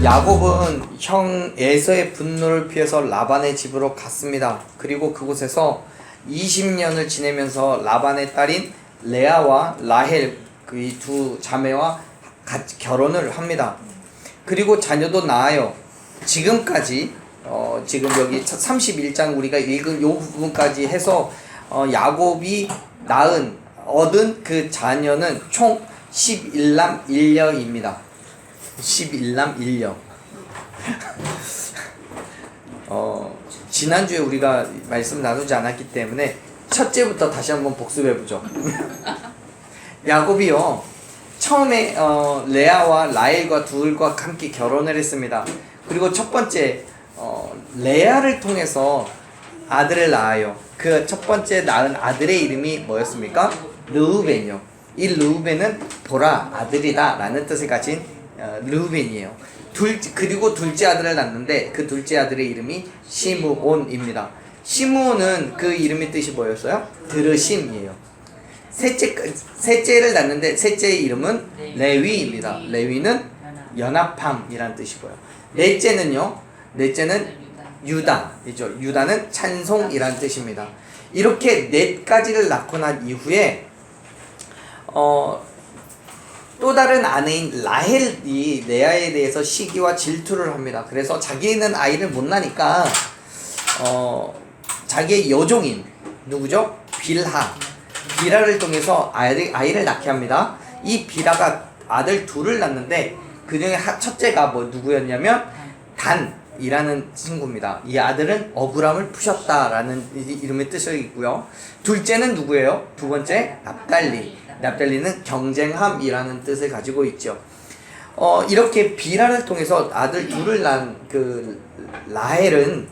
야곱은 형 에서의 분노를 피해서 라반의 집으로 갔습니다. 그리고 그곳에서 20년을 지내면서 라반의 딸인 레아와 라헬 그 이 두 자매와 같이 결혼을 합니다. 그리고 자녀도 낳아요. 지금까지 지금 여기 31장 우리가 읽은 요 부분까지 해서 야곱이 얻은 그 자녀는 총 11남 1녀입니다. 11남 1녀. 지난주에 우리가 말씀 나누지 않았기 때문에 첫째부터 다시 한번 복습해보죠. 야곱이요, 처음에 레아와 라헬과 둘과 함께 결혼을 했습니다. 그리고 첫 번째 레아를 통해서 아들을 낳아요. 그 첫 번째 낳은 아들의 이름이 뭐였습니까? 르우벤이요. 이 르우벤은 보라 아들이다 라는 뜻을 가진 르우벤이에요. 그리고 둘째 아들을 낳는데 그 둘째 아들의 이름이 시므온입니다. 시므온은 그 이름의 뜻이 뭐였어요? 들으심이에요. 셋째를 낳는데 셋째의 이름은 레위입니다. 레위는 연합함이란 뜻이고요. 넷째는 유다이죠. 유다는 찬송이란 뜻입니다. 이렇게 네 가지를 낳고 난 이후에 또 다른 아내인 라헬이 레아에 대해서 시기와 질투를 합니다. 그래서 자기는 아이를 못 낳으니까 자기의 여종인 누구죠? 빌하를 통해서 아이를 낳게 합니다. 이 빌하가 아들 둘을 낳는데 그 중에 첫째가 누구였냐면 단이라는 친구입니다. 이 아들은 억울함을 푸셨다라는 이름의 뜻이 있고요. 둘째는 누구예요? 두 번째 납달리는 경쟁함이라는 뜻을 가지고 있죠. 이렇게 빌하를 통해서 아들 둘을 낳은 그 라헬은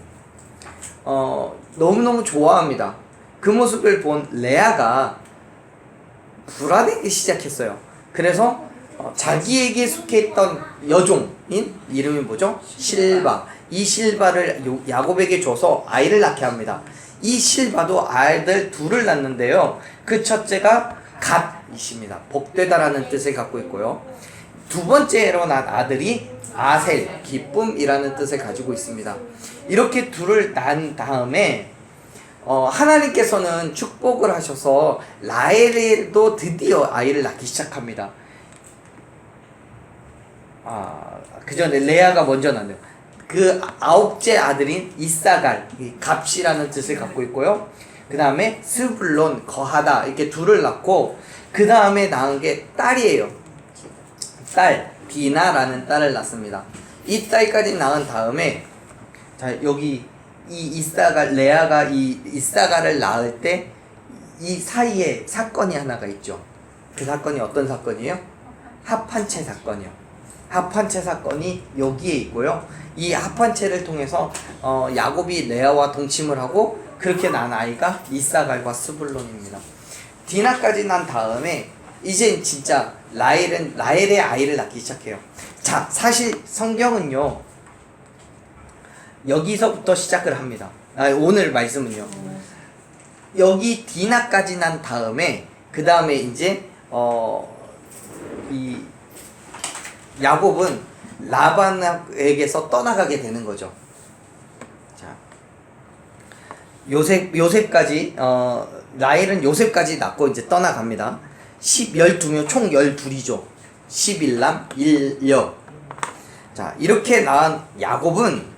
너무너무 좋아합니다. 그 모습을 본 레아가 불안해지기 시작했어요. 그래서 자기에게 속해 있던 여종인 이름이 뭐죠? 실바. 이 실바를 야곱에게 줘서 아이를 낳게 합니다. 이 실바도 아이들 둘을 낳는데요. 그 첫째가 갓이십니다. 복되다라는 뜻을 갖고 있고요. 두 번째로 낳은 아들이 아셀, 기쁨이라는 뜻을 가지고 있습니다. 이렇게 둘을 낳은 다음에 하나님께서는 축복을 하셔서 라헬도 드디어 아이를 낳기 시작합니다. 그 전에 레아가 먼저 낳네요. 그 아홉째 아들인 이사갈, 갑시라는 뜻을 갖고 있고요. 그 다음에 스불론, 거하다, 이렇게 둘을 낳고, 그 다음에 낳은 게 딸이에요. 디나라는 딸을 낳습니다. 이 딸까지 낳은 다음에, 자, 여기 레아가 이 이사갈을 낳을 때 이 사이에 사건이 하나가 있죠. 그 사건이 어떤 사건이에요? 합한채 사건이요. 합한채 사건이 여기에 있고요. 이 합한채를 통해서 야곱이 레아와 동침을 하고 그렇게 난 아이가 이사갈과 스불론입니다. 디나까지 난 다음에 이제 진짜 라헬의 아이를 낳기 시작해요. 자, 사실 성경은요, 여기서부터 시작을 합니다. 오늘 말씀은요. 여기 디나까지 난 다음에 그 다음에 이제 이 야곱은 라반에게서 떠나가게 되는 거죠. 자, 요셉까지 라헬은 요셉까지 낳고 이제 떠나갑니다. 12명, 총 12이죠. 11남 1녀. 자, 이렇게 낳은 야곱은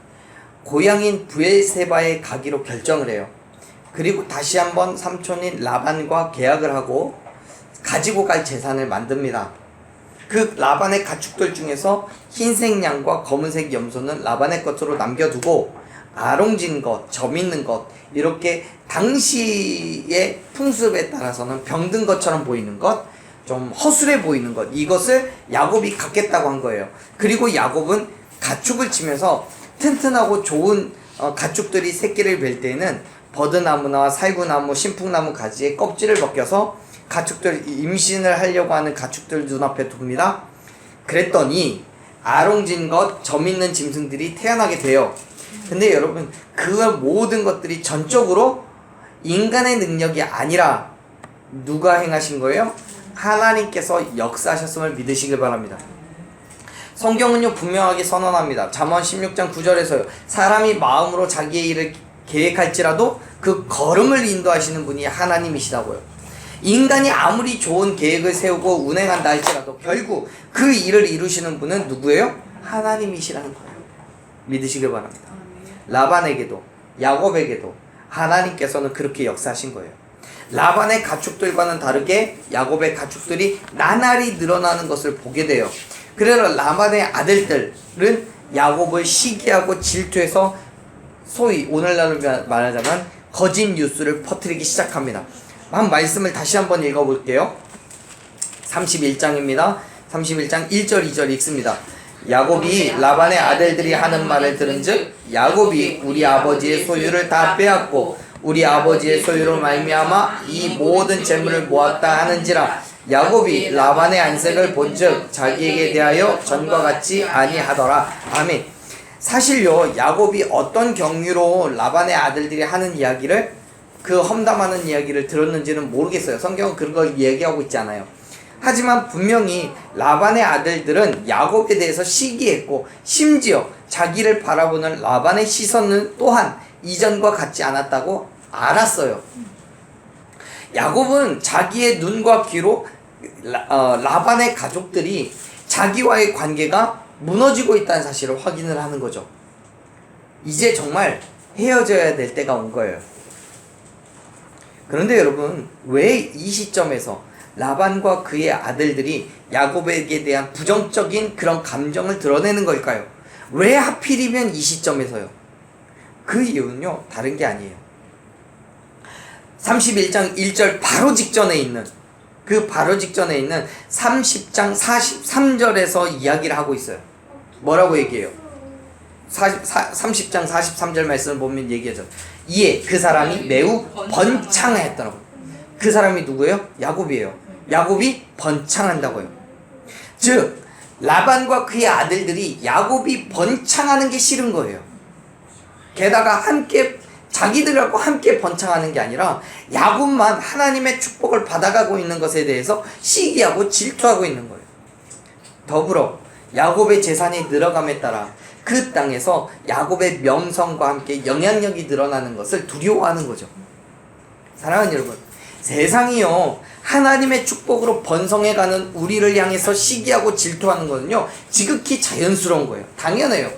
고향인 브엘세바에 가기로 결정을 해요. 그리고 다시 한번 삼촌인 라반과 계약을 하고 가지고 갈 재산을 만듭니다. 그 라반의 가축들 중에서 흰색 양과 검은색 염소는 라반의 것으로 남겨두고 아롱진 것, 점 있는 것, 이렇게 당시의 풍습에 따라서는 병든 것처럼 보이는 것, 좀 허술해 보이는 것, 이것을 야곱이 갖겠다고 한 거예요. 그리고 야곱은 가축을 치면서 튼튼하고 좋은 가축들이 새끼를 뵐 때는 버드나무나 살구나무, 신풍나무 가지에 껍질을 벗겨서 가축들, 임신을 하려고 하는 가축들 눈앞에 둡니다. 그랬더니 아롱진 것, 점 있는 짐승들이 태어나게 돼요. 근데 여러분, 그 모든 것들이 전적으로 인간의 능력이 아니라 누가 행하신 거예요? 하나님께서 역사하셨음을 믿으시길 바랍니다. 성경은요 분명하게 선언합니다. 잠언 16장 9절에서요. 사람이 마음으로 자기의 일을 계획할지라도 그 걸음을 인도하시는 분이 하나님이시다고요. 인간이 아무리 좋은 계획을 세우고 운행한다 할지라도 결국 그 일을 이루시는 분은 누구예요? 하나님이시라는 거예요. 믿으시길 바랍니다. 라반에게도 야곱에게도 하나님께서는 그렇게 역사하신 거예요. 라반의 가축들과는 다르게 야곱의 가축들이 나날이 늘어나는 것을 보게 돼요. 그래서 라반의 아들들은 야곱을 시기하고 질투해서 소위 오늘날로 말하자면 거짓 뉴스를 퍼뜨리기 시작합니다. 한 말씀을 다시 한번 읽어볼게요. 31장입니다. 31장 1절 2절 읽습니다. 야곱이 라반의 아들들이 하는 말을 들은즉 야곱이 우리 아버지의 소유를 다 빼앗고 우리 아버지의 소유로 말미암아 이 모든 재물을 모았다 하는지라. 야곱이 라반의 안색을 본즉 자기에게 대하여 전과 같지 아니하더라. 아멘. 사실요 야곱이 어떤 경위로 라반의 아들들이 하는 이야기를 그 험담하는 이야기를 들었는지는 모르겠어요. 성경은 그런 걸 얘기하고 있지 않아요. 하지만 분명히 라반의 아들들은 야곱에 대해서 시기했고 심지어 자기를 바라보는 라반의 시선은 또한 이전과 같지 않았다고 알았어요. 야곱은 자기의 눈과 귀로 라반의 가족들이 자기와의 관계가 무너지고 있다는 사실을 확인을 하는 거죠. 이제 정말 헤어져야 될 때가 온 거예요. 그런데 여러분, 왜 이 시점에서 라반과 그의 아들들이 야곱에게 대한 부정적인 그런 감정을 드러내는 걸까요? 왜 하필이면 이 시점에서요? 그 이유는요 다른 게 아니에요. 31장 1절 바로 직전에 있는 30장 43절에서 이야기를 하고 있어요. 뭐라고 얘기해요? 30장 43절 말씀을 보면 얘기하죠. 이에 그 사람이 매우 번창하였더라고요. 그 사람이 누구예요? 야곱이에요. 야곱이 번창한다고요. 즉 라반과 그의 아들들이 야곱이 번창하는 게 싫은 거예요. 게다가 함께 자기들하고 함께 번창하는 게 아니라 야곱만 하나님의 축복을 받아가고 있는 것에 대해서 시기하고 질투하고 있는 거예요. 더불어 야곱의 재산이 늘어감에 따라 그 땅에서 야곱의 명성과 함께 영향력이 늘어나는 것을 두려워하는 거죠. 사랑하는 여러분, 세상이요 하나님의 축복으로 번성해가는 우리를 향해서 시기하고 질투하는 것은요 지극히 자연스러운 거예요. 당연해요.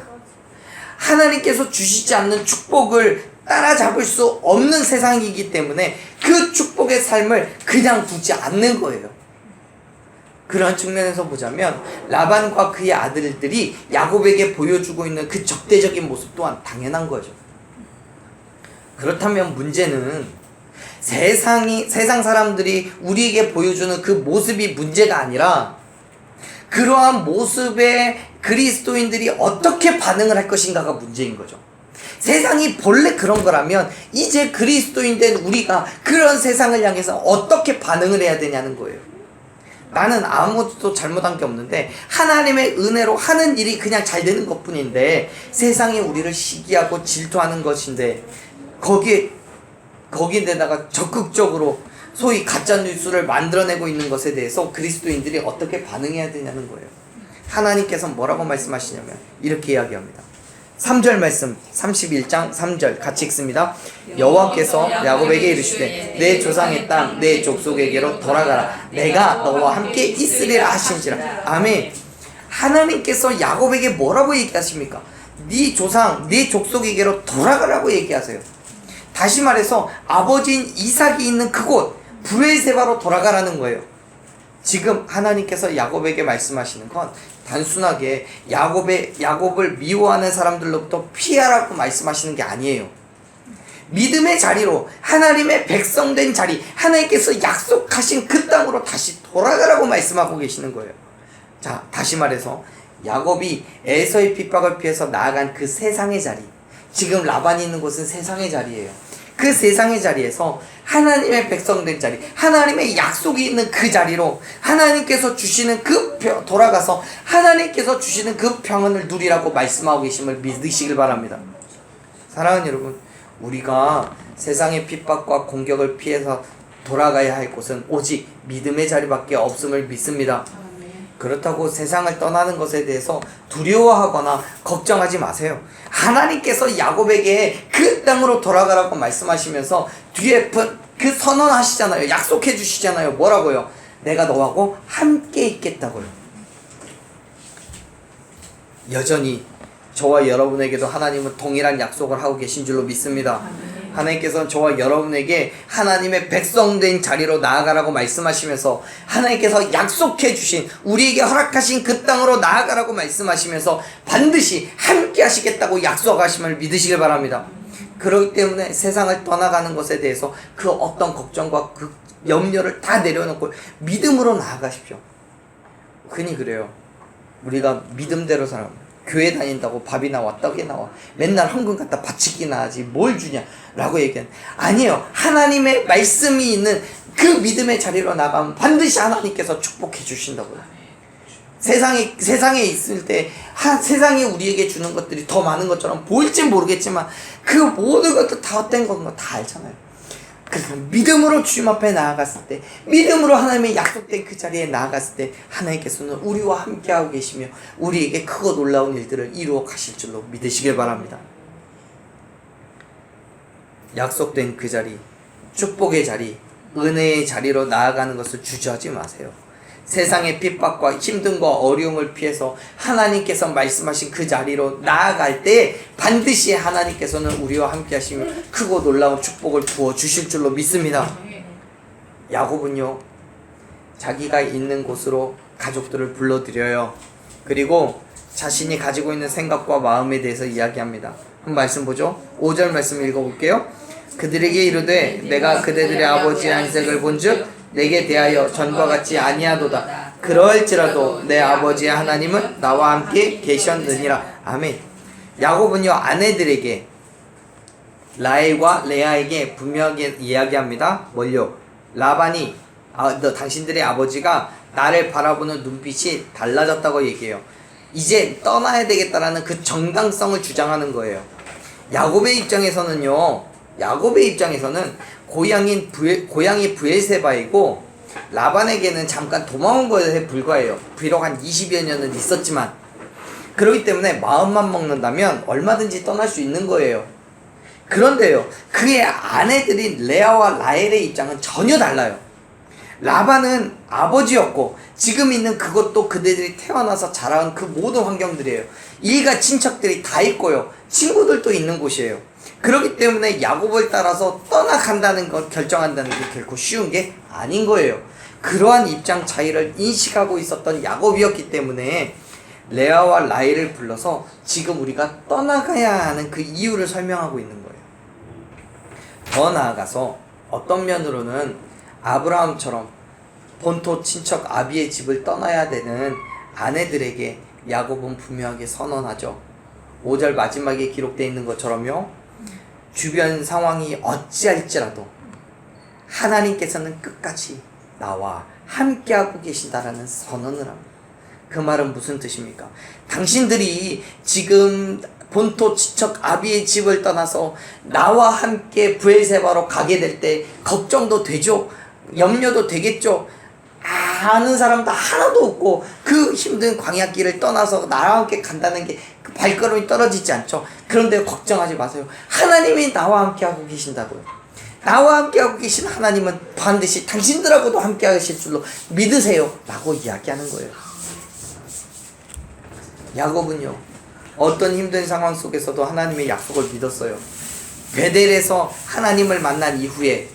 하나님께서 주시지 않는 축복을 따라잡을 수 없는 세상이기 때문에 그 축복의 삶을 그냥 두지 않는 거예요. 그런 측면에서 보자면 라반과 그의 아들들이 야곱에게 보여주고 있는 그 적대적인 모습 또한 당연한 거죠. 그렇다면 문제는 세상 사람들이 우리에게 보여주는 그 모습이 문제가 아니라 그러한 모습에 그리스도인들이 어떻게 반응을 할 것인가가 문제인 거죠. 세상이 본래 그런 거라면 이제 그리스도인 된 우리가 그런 세상을 향해서 어떻게 반응을 해야 되냐는 거예요. 나는 아무것도 잘못한 게 없는데 하나님의 은혜로 하는 일이 그냥 잘 되는 것뿐인데 세상이 우리를 시기하고 질투하는 것인데 거기에다가 적극적으로 소위 가짜 뉴스를 만들어내고 있는 것에 대해서 그리스도인들이 어떻게 반응해야 되냐는 거예요. 하나님께서 뭐라고 말씀하시냐면 이렇게 이야기합니다. 3절 말씀 31장 3절 같이 읽습니다. 여호와께서 야곱에게 이르시되 내 조상의 땅 내 족속에게로 돌아가라. 내가 너와 함께 있으리라 하신지라. 아멘. 하나님께서 야곱에게 뭐라고 얘기하십니까? 네 조상 네 족속에게로 돌아가라고 얘기하세요. 다시 말해서 아버지인 이삭이 있는 그곳 브엘세바로 돌아가라는 거예요. 지금 하나님께서 야곱에게 말씀하시는 건 단순하게 야곱을 미워하는 사람들로부터 피하라고 말씀하시는 게 아니에요. 믿음의 자리로 하나님의 백성된 자리, 하나님께서 약속하신 그 땅으로 다시 돌아가라고 말씀하고 계시는 거예요. 자, 다시 말해서 야곱이 에서의 핍박을 피해서 나아간 그 세상의 자리, 지금 라반이 있는 곳은 세상의 자리예요. 그 세상의 자리에서 하나님의 백성된 자리, 하나님의 약속이 있는 그 자리로 하나님께서 주시는 돌아가서 하나님께서 주시는 그 평안을 누리라고 말씀하고 계심을 믿으시길 바랍니다. 사랑하는 여러분, 우리가 세상의 핍박과 공격을 피해서 돌아가야 할 곳은 오직 믿음의 자리밖에 없음을 믿습니다. 그렇다고 세상을 떠나는 것에 대해서 두려워하거나 걱정하지 마세요. 하나님께서 야곱에게 그 땅으로 돌아가라고 말씀하시면서 뒤에 그 선언하시잖아요. 약속해 주시잖아요. 뭐라고요? 내가 너하고 함께 있겠다고요. 여전히 저와 여러분에게도 하나님은 동일한 약속을 하고 계신 줄로 믿습니다. 하나님께서는 저와 여러분에게 하나님의 백성된 자리로 나아가라고 말씀하시면서 하나님께서 약속해 주신 우리에게 허락하신 그 땅으로 나아가라고 말씀하시면서 반드시 함께 하시겠다고 약속하심을 믿으시길 바랍니다. 그렇기 때문에 세상을 떠나가는 것에 대해서 그 어떤 걱정과 그 염려를 다 내려놓고 믿음으로 나아가십시오. 흔히 그래요. 우리가 믿음대로 살아갑니다. 교회 다닌다고 밥이 나와 떡이 나와 맨날 헌금 갖다 바치기나 하지 뭘 주냐 라고 얘기하는, 아니에요. 하나님의 말씀이 있는 그 믿음의 자리로 나가면 반드시 하나님께서 축복해 주신다고요. 세상에 있을 때 세상이 우리에게 주는 것들이 더 많은 것처럼 보일진 모르겠지만 그 모든 것도 다 헛된 건 다 알잖아요. 그래서 믿음으로 주님 앞에 나아갔을 때, 믿음으로 하나님의 약속된 그 자리에 나아갔을 때 하나님께서는 우리와 함께하고 계시며 우리에게 크고 놀라운 일들을 이루어 가실 줄로 믿으시길 바랍니다. 약속된 그 자리, 축복의 자리, 은혜의 자리로 나아가는 것을 주저하지 마세요. 세상의 핍박과 힘듦과 어려움을 피해서 하나님께서 말씀하신 그 자리로 나아갈 때 반드시 하나님께서는 우리와 함께 하시며 크고 놀라운 축복을 부어주실 줄로 믿습니다. 야곱은요, 자기가 있는 곳으로 가족들을 불러들여요. 그리고 자신이 가지고 있는 생각과 마음에 대해서 이야기합니다. 한 말씀 보죠. 5절 말씀 읽어볼게요. 그들에게 이르되 내가 그대들의 아버지의 안색을 본즉 내게 대하여 전과 같지 아니하도다. 그럴지라도 내 아버지의 하나님은 나와 함께 계셨느니라. 아멘. 야곱은요, 아내들에게, 라헬과 레아에게 분명하게 이야기합니다. 뭘요? 라반이 너 당신들의 아버지가 나를 바라보는 눈빛이 달라졌다고 얘기해요. 이제 떠나야 되겠다라는 그 정당성을 주장하는 거예요. 야곱의 입장에서는 고향이 브엘세바이고 라반에게는 잠깐 도망온 것에 불과해요. 비록 한 20여 년은 있었지만, 그렇기 때문에 마음만 먹는다면 얼마든지 떠날 수 있는 거예요. 그런데요, 그의 아내들인 레아와 라헬의 입장은 전혀 달라요. 라반은 아버지였고 지금 있는 그것도 그들이 태어나서 자라온 그 모든 환경들이에요. 일가 친척들이 다 있고요, 친구들도 있는 곳이에요. 그렇기 때문에 야곱을 따라서 떠나간다는 것, 결정한다는 게 결코 쉬운 게 아닌 거예요. 그러한 입장 차이를 인식하고 있었던 야곱이었기 때문에 레아와 라헬을 불러서 지금 우리가 떠나가야 하는 그 이유를 설명하고 있는 거예요. 더 나아가서 어떤 면으로는 아브라함처럼 본토 친척 아비의 집을 떠나야 되는 아내들에게 야곱은 분명하게 선언하죠. 5절 마지막에 기록되어 있는 것처럼요, 주변 상황이 어찌할지라도 하나님께서는 끝까지 나와 함께하고 계신다라는 선언을 합니다. 그 말은 무슨 뜻입니까? 당신들이 지금 본토 친척 아비의 집을 떠나서 나와 함께 브엘세바로 가게 될 때 걱정도 되죠? 염려도 되겠죠? 아는 사람도 하나도 없고 그 힘든 광야길을 떠나서 나와 함께 간다는 게 그 발걸음이 떨어지지 않죠? 그런데 걱정하지 마세요. 하나님이 나와 함께 하고 계신다고요. 나와 함께 하고 계신 하나님은 반드시 당신들하고도 함께 하실 줄로 믿으세요 라고 이야기하는 거예요. 야곱은요, 어떤 힘든 상황 속에서도 하나님의 약속을 믿었어요. 베델에서 하나님을 만난 이후에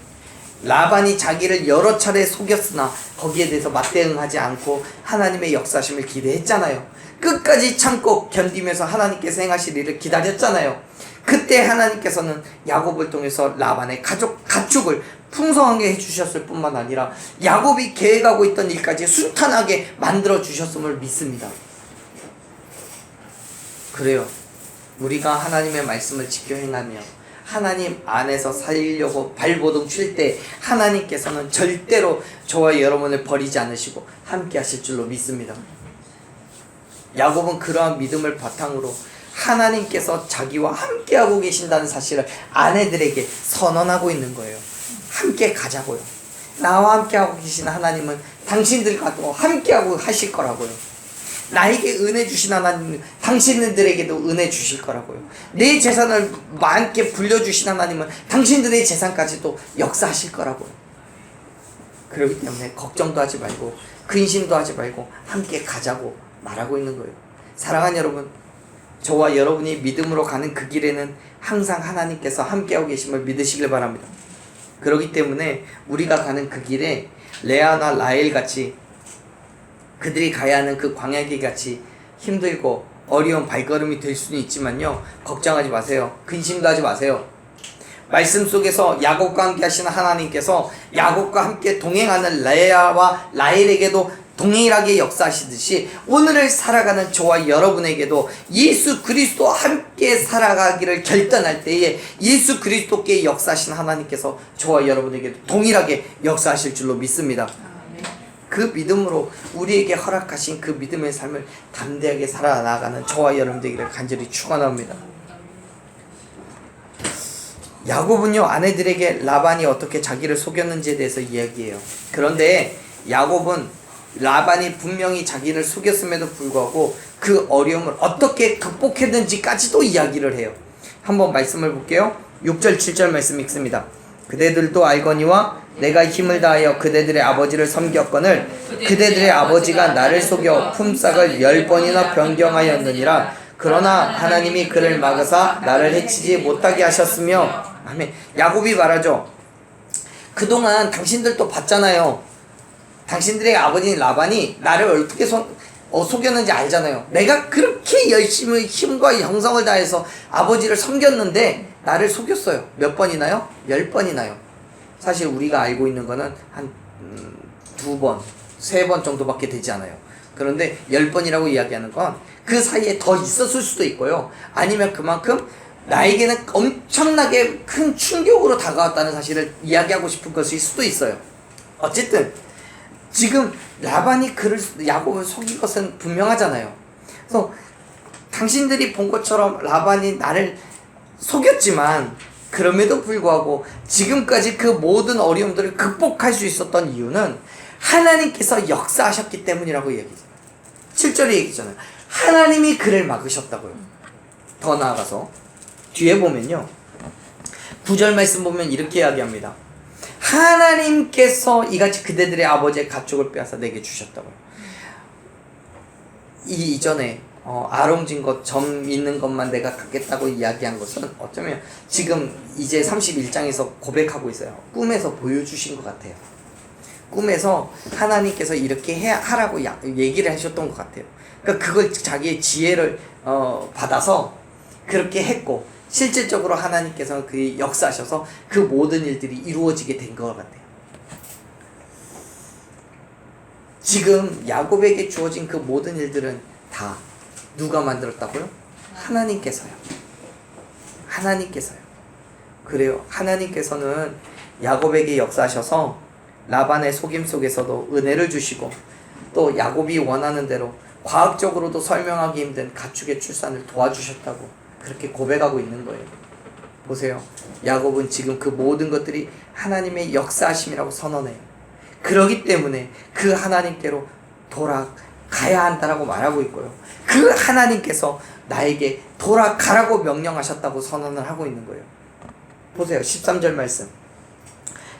라반이 자기를 여러 차례 속였으나 거기에 대해서 맞대응하지 않고 하나님의 역사심을 기대했잖아요. 끝까지 참고 견디면서 하나님께서 행하실 일을 기다렸잖아요. 그때 하나님께서는 야곱을 통해서 라반의 가축을 풍성하게 해주셨을 뿐만 아니라 야곱이 계획하고 있던 일까지 순탄하게 만들어 주셨음을 믿습니다. 그래요. 우리가 하나님의 말씀을 지켜 행하며 하나님 안에서 살려고 발버둥 칠 때 하나님께서는 절대로 저와 여러분을 버리지 않으시고 함께 하실 줄로 믿습니다. 야곱은 그러한 믿음을 바탕으로 하나님께서 자기와 함께하고 계신다는 사실을 아내들에게 선언하고 있는 거예요. 함께 가자고요. 나와 함께하고 계신 하나님은 당신들과도 함께하고 하실 거라고요. 나에게 은혜 주신 하나님은 당신들에게도 은혜 주실 거라고요. 내 재산을 많게 불려주신 하나님은 당신들의 재산까지도 역사하실 거라고요. 그렇기 때문에 걱정도 하지 말고 근심도 하지 말고 함께 가자고 말하고 있는 거예요. 사랑하는 여러분, 저와 여러분이 믿음으로 가는 그 길에는 항상 하나님께서 함께하고 계심을 믿으시길 바랍니다. 그렇기 때문에 우리가 가는 그 길에 레아나 라헬 같이 그들이 가야 하는 그 광야길 같이 힘들고 어려운 발걸음이 될 수는 있지만요, 걱정하지 마세요. 근심도 하지 마세요. 말씀 속에서 야곱과 함께 하시는 하나님께서 야곱과 함께 동행하는 레아와 라헬에게도 동일하게 역사하시듯이 오늘을 살아가는 저와 여러분에게도 예수 그리스도와 함께 살아가기를 결단할 때에 예수 그리스도께 역사하신 하나님께서 저와 여러분에게도 동일하게 역사하실 줄로 믿습니다. 그 믿음으로 우리에게 허락하신 그 믿음의 삶을 담대하게 살아나가는 저와 여러분 되기를 간절히 축원합니다. 야곱은요, 아내들에게 라반이 어떻게 자기를 속였는지에 대해서 이야기해요. 그런데 야곱은 라반이 분명히 자기를 속였음에도 불구하고 그 어려움을 어떻게 극복했는지까지도 이야기를 해요. 한번 말씀을 볼게요. 6절 7절 말씀 읽습니다. 그대들도 알거니와 내가 힘을 다하여 그대들의 아버지를 섬겼거늘 그대들의 아버지가 나를 속여 품삯을 10번이나 변경하였느니라. 그러나 하나님이 그를 막으사 나를 해치지 못하게 하셨으며. 아멘. 야곱이 말하죠. 그동안 당신들도 봤잖아요. 당신들의 아버지인 라반이 나를 어떻게 속였는지 알잖아요. 내가 그렇게 열심히 힘과 형성을 다해서 아버지를 섬겼는데 나를 속였어요. 몇 번이나요? 10번이나요. 사실 우리가 알고 있는 거는 한 2번, 3번 정도밖에 되지 않아요. 그런데 10번이라고 이야기하는 건 그 사이에 더 있었을 수도 있고요. 아니면 그만큼 나에게는 엄청나게 큰 충격으로 다가왔다는 사실을 이야기하고 싶은 것일 수도 있어요. 어쨌든 지금 라반이 야곱을 속인 것은 분명하잖아요. 그래서 당신들이 본 것처럼 라반이 나를 속였지만 그럼에도 불구하고 지금까지 그 모든 어려움들을 극복할 수 있었던 이유는 하나님께서 역사하셨기 때문이라고 얘기해요. 7절에 얘기했잖아요. 하나님이 그를 막으셨다고요. 더 나아가서 뒤에 보면요, 9절 말씀 보면 이렇게 이야기합니다. 하나님께서 이같이 그대들의 아버지의 가축을 빼앗아 내게 주셨다고요. 이 이전에 아롱진 것, 점 있는 것만 내가 갖겠다고 이야기한 것은 어쩌면 지금 이제 31장에서 고백하고 있어요. 꿈에서 보여주신 것 같아요. 꿈에서 하나님께서 이렇게 하라고 얘기를 하셨던 것 같아요. 그러니까 그걸 자기의 지혜를 받아서 그렇게 했고, 실질적으로 하나님께서 그 역사하셔서 그 모든 일들이 이루어지게 된 것 같아요. 지금 야곱에게 주어진 그 모든 일들은 다 누가 만들었다고요? 하나님께서요. 하나님께서요. 그래요. 하나님께서는 야곱에게 역사하셔서 라반의 속임 속에서도 은혜를 주시고, 또 야곱이 원하는 대로 과학적으로도 설명하기 힘든 가축의 출산을 도와주셨다고 그렇게 고백하고 있는 거예요. 보세요. 야곱은 지금 그 모든 것들이 하나님의 역사하심이라고 선언해요. 그러기 때문에 그 하나님께로 돌아가야 한다라고 말하고 있고요. 그 하나님께서 나에게 돌아가라고 명령하셨다고 선언을 하고 있는 거예요. 보세요. 13절 말씀.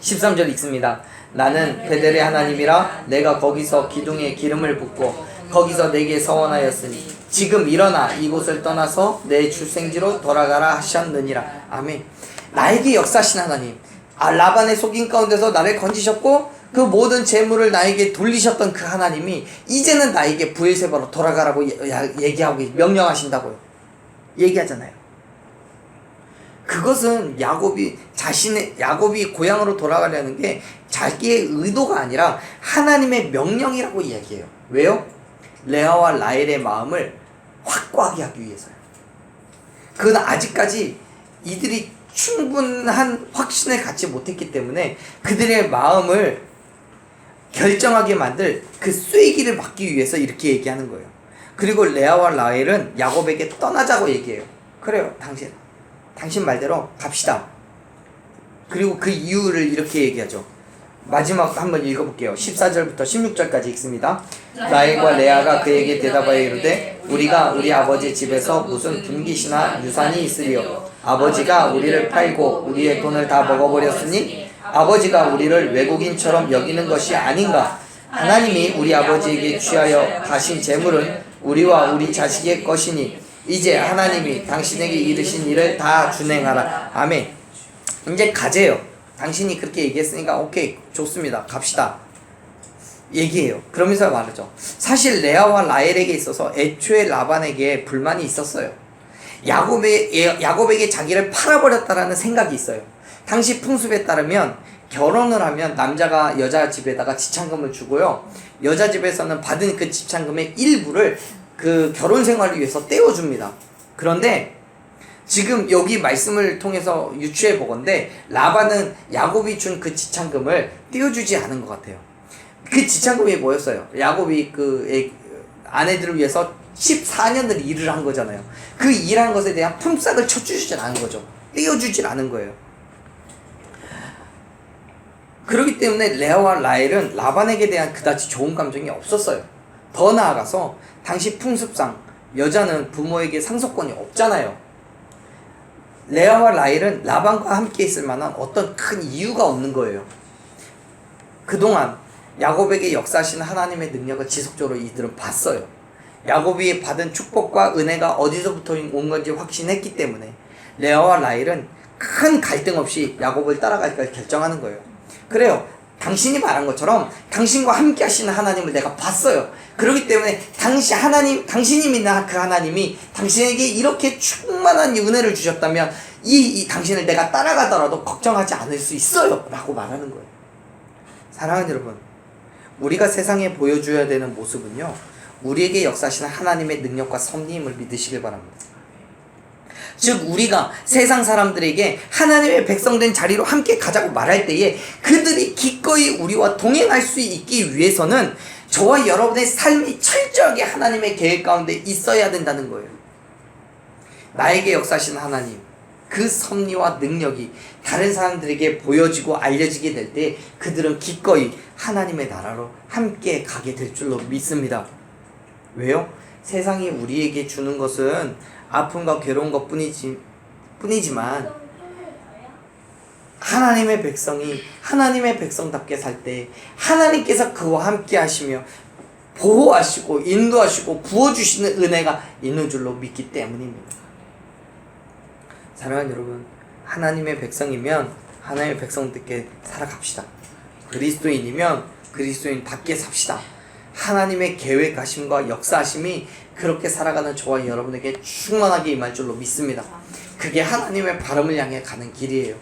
13절 읽습니다. 나는 베델의 하나님이라 내가 거기서 기둥에 기름을 붓고 거기서 내게 서원하였으니 지금 일어나 이곳을 떠나서 내 출생지로 돌아가라 하셨느니라. 아멘. 나에게 역사하신 하나님, 라반의 속임 가운데서 나를 건지셨고 그 모든 재물을 나에게 돌리셨던 그 하나님이 이제는 나에게 브엘세바로 돌아가라고 얘기하고 명령하신다고요. 얘기하잖아요. 그것은 야곱이 고향으로 돌아가려는 게 자기의 의도가 아니라 하나님의 명령이라고 이야기해요. 왜요? 레아와 라헬의 마음을 확고하게 하기 위해서요. 그건 아직까지 이들이 충분한 확신을 갖지 못했기 때문에 그들의 마음을 결정하게 만들 그 쐐기를 막기 위해서 이렇게 얘기하는 거예요. 그리고 레아와 라헬은 야곱에게 떠나자고 얘기해요. 그래요, 당신 말대로 갑시다. 그리고 그 이유를 이렇게 얘기하죠. 마지막 한번 읽어볼게요. 14절부터 16절까지 읽습니다. 라헬과 레아가 그에게 대답하여 이르되 우리가 우리 아버지 집에서 무슨 분깃이나 유산이 있으리요. 아버지가 우리를 팔고 우리의 돈을 다 먹어버렸으니 아버지가 우리를 외국인처럼 여기는 것이 아닌가. 하나님이 우리 아버지에게 취하여 가신 재물은 우리와 우리 자식의 것이니 이제 하나님이 당신에게 이르신 일을 다 준행하라. 아멘. 이제 가재요. 당신이 그렇게 얘기했으니까 오케이 좋습니다. 갑시다. 얘기해요. 그러면서 말하죠. 사실 레아와 라헬에게 있어서 애초에 라반에게 불만이 있었어요. 야곱에게 자기를 팔아버렸다라는 생각이 있어요. 당시 풍습에 따르면 결혼을 하면 남자가 여자 집에다가 지참금을 주고요. 여자 집에서는 받은 그 지참금의 일부를 그 결혼 생활을 위해서 떼어줍니다. 그런데 지금 여기 말씀을 통해서 유추해 보건대 라반은 야곱이 준 그 지참금을 떼어주지 않은 것 같아요. 그 지참금이 뭐였어요? 야곱이 그 아내들을 위해서 14년을 일을 한 거잖아요. 그 일한 것에 대한 품삯을 쳐주지 않은 거죠. 떼어주질 않은 거예요. 그렇기 때문에 레아와 라헬은 라반에게 대한 그다지 좋은 감정이 없었어요. 더 나아가서 당시 풍습상 여자는 부모에게 상속권이 없잖아요. 레아와 라헬은 라반과 함께 있을 만한 어떤 큰 이유가 없는 거예요. 그동안 야곱에게 역사하시는 하나님의 능력을 지속적으로 이들은 봤어요. 야곱이 받은 축복과 은혜가 어디서부터 온 건지 확신했기 때문에 레아와 라헬은 큰 갈등 없이 야곱을 따라갈 걸 결정하는 거예요. 그래요. 당신이 말한 것처럼 당신과 함께 하시는 하나님을 내가 봤어요. 그렇기 때문에 당신이 믿는 그 하나님이 당신에게 이렇게 충만한 은혜를 주셨다면 이 당신을 내가 따라가더라도 걱정하지 않을 수 있어요. 라고 말하는 거예요. 사랑하는 여러분, 우리가 세상에 보여줘야 되는 모습은요, 우리에게 역사하시는 하나님의 능력과 섭리임을 믿으시길 바랍니다. 즉 우리가 세상 사람들에게 하나님의 백성된 자리로 함께 가자고 말할 때에 그들이 기꺼이 우리와 동행할 수 있기 위해서는 저와 여러분의 삶이 철저하게 하나님의 계획 가운데 있어야 된다는 거예요. 나에게 역사하시는 하나님, 그 섭리와 능력이 다른 사람들에게 보여지고 알려지게 될 때 그들은 기꺼이 하나님의 나라로 함께 가게 될 줄로 믿습니다. 왜요? 세상이 우리에게 주는 것은 아픔과 괴로운 것 뿐이지만 하나님의 백성이 하나님의 백성답게 살 때 하나님께서 그와 함께 하시며 보호하시고 인도하시고 부어주시는 은혜가 있는 줄로 믿기 때문입니다. 사랑하는 여러분, 하나님의 백성이면 하나님의 백성답게 살아갑시다. 그리스도인이면 그리스도인답게 삽시다. 하나님의 계획하심과 역사하심이 그렇게 살아가는 저와 여러분에게 충만하게 임할 줄로 믿습니다. 그게 하나님의 바람을 향해 가는 길이에요.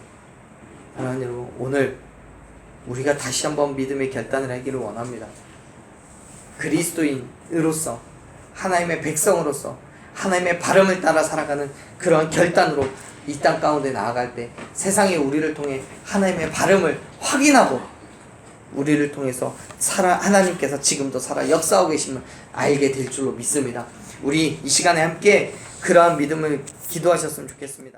하나님 여러분, 오늘 우리가 다시 한번 믿음의 결단을 하기를 원합니다. 그리스도인으로서 하나님의 백성으로서 하나님의 바람을 따라 살아가는 그러한 결단으로 이 땅 가운데 나아갈 때 세상에 우리를 통해 하나님의 바람을 확인하고 우리를 통해서 하나님께서 지금도 살아 역사하고 계심을 알게 될 줄로 믿습니다. 우리 이 시간에 함께 그러한 믿음을 기도하셨으면 좋겠습니다.